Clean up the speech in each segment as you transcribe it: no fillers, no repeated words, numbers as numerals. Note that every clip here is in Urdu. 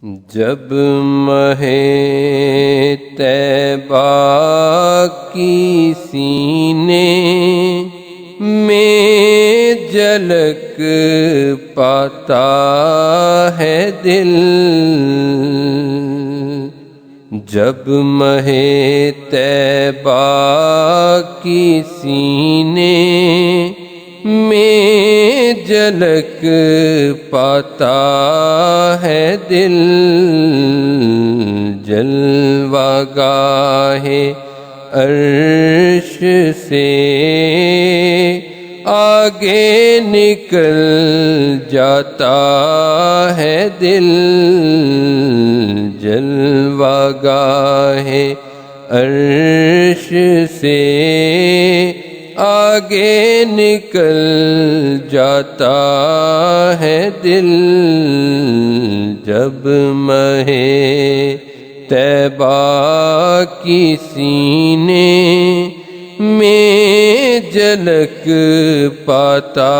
جب مہ طیبہ کی سینے میں جھلک پاتا ہے دل، جب مہ طیبہ کی سینے میں جھلک پاتا ہے دل، جلوہ گاہ عرش سے آگے نکل جاتا ہے دل، جلوہ گاہ عرش سے آگے نکل جاتا ہے دل، جب مہ طیبہ کی سینے میں جھلک پاتا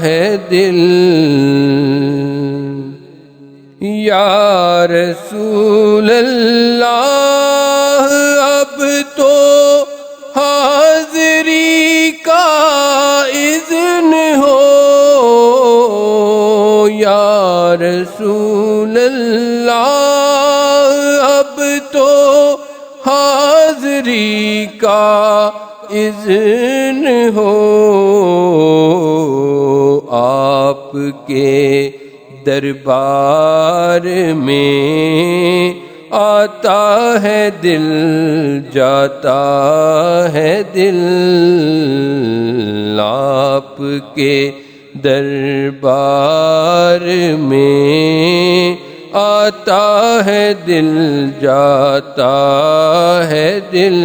ہے دل۔ یا رسول اللہ اب تو حاضری کا اذن ہو، یا رسول اللہ اب تو حاضری کا اذن ہو، آپ کے دربار میں آتا ہے دل، جاتا ہے دل، آپ کے دربار میں آتا ہے دل، جاتا ہے دل،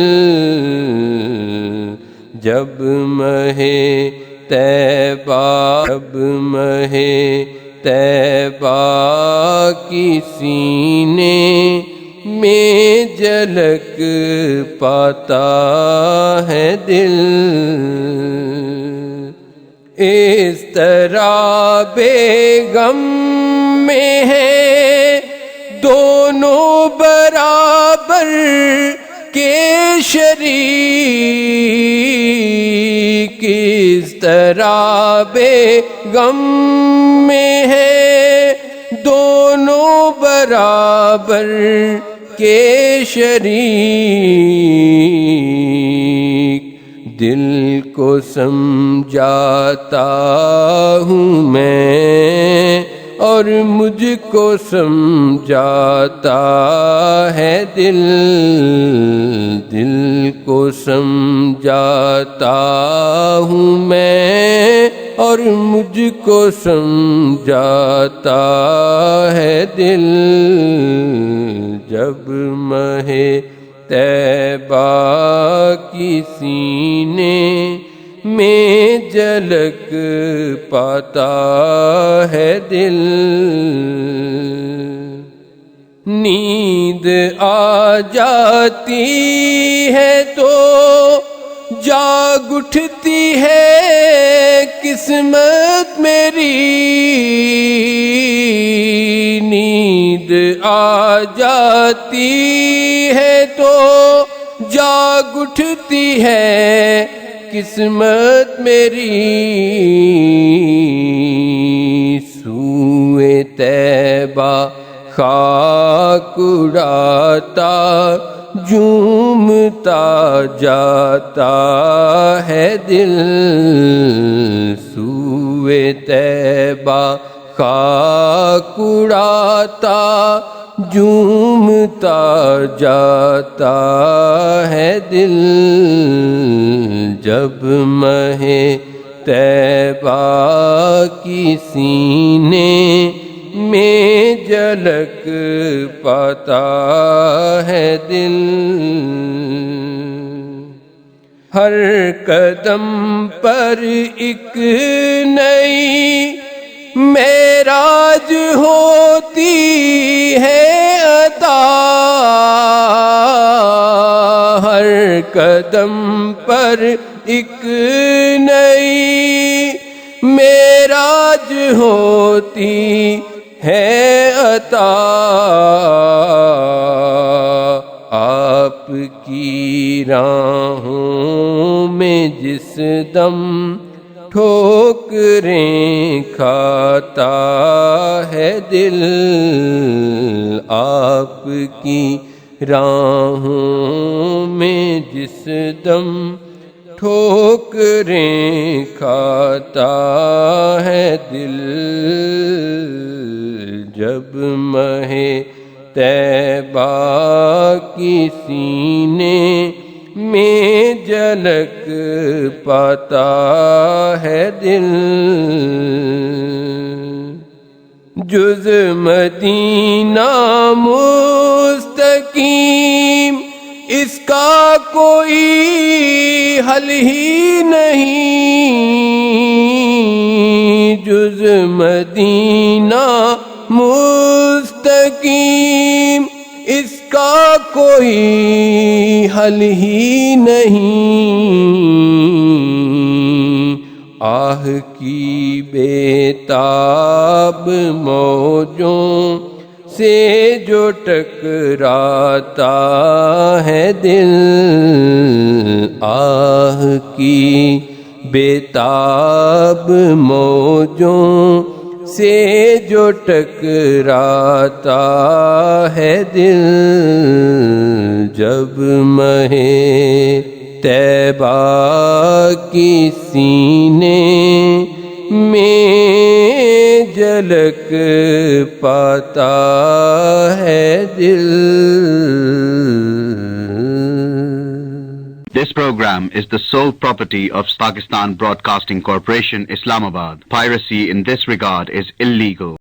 جب مہ طیبہ، جب مہ طیبہ کی سینے میں جھلک پاتا ہے دل، اس طرح بے غم میں ہے دونوں برابر کے شریک، اس طرح بے غم میں ہے دونوں برابر کے شریک، دل کو سمجھاتا ہوں میں اور مجھ کو سمجھاتا ہے دل، دل کو سمجھاتا ہوں میں اور مجھ کو سمجھاتا ہے دل، جب مہ طیبہ کی سینے میں جھلک پاتا ہے دل، نیند آ جاتی ہے تو جاگ اٹھتی ہے قسمت میری، نیند آ جاتی ہے تو جاگ اٹھتی ہے قسمت میری، سوئے طیبہ خاک اڑاتا جھومتا جاتا ہے دل، سوئے طیبہ خاک اڑاتا جھومتا جاتا ہے دل، جب مہ طیبہ کی سینے میں جھلک پاتا ہے دل، ہر قدم پر ایک نئی معراج ہوتی ہے عطا، ہر قدم پر ایک نئی معراج ہوتی ہے عطا، آپ کی راہوں میں جس دم ٹھوکریں کھاتا ہے دل، آپ کی راہوں میں جس دم ٹھوکریں کھاتا ہے دل، جب مہ طیبہ کی سینے میں جھلک پاتا ہے دل، جز مدینہ مستقیم اس کا کوئی حل ہی نہیں، جز مدینہ مستقیم اس کا کوئی حل ہی نہیں، آہ کی بے تاب موجوں سے جو ٹکراتا ہے دل، آہ کی بے تاب موجوں سے جو ٹکراتا ہے دل، جب مہ طیبہ کی سینے میں جھلک پاتا ہے دل۔ This program is the sole property of Pakistan Broadcasting Corporation, Islamabad. Piracy in this regard is illegal.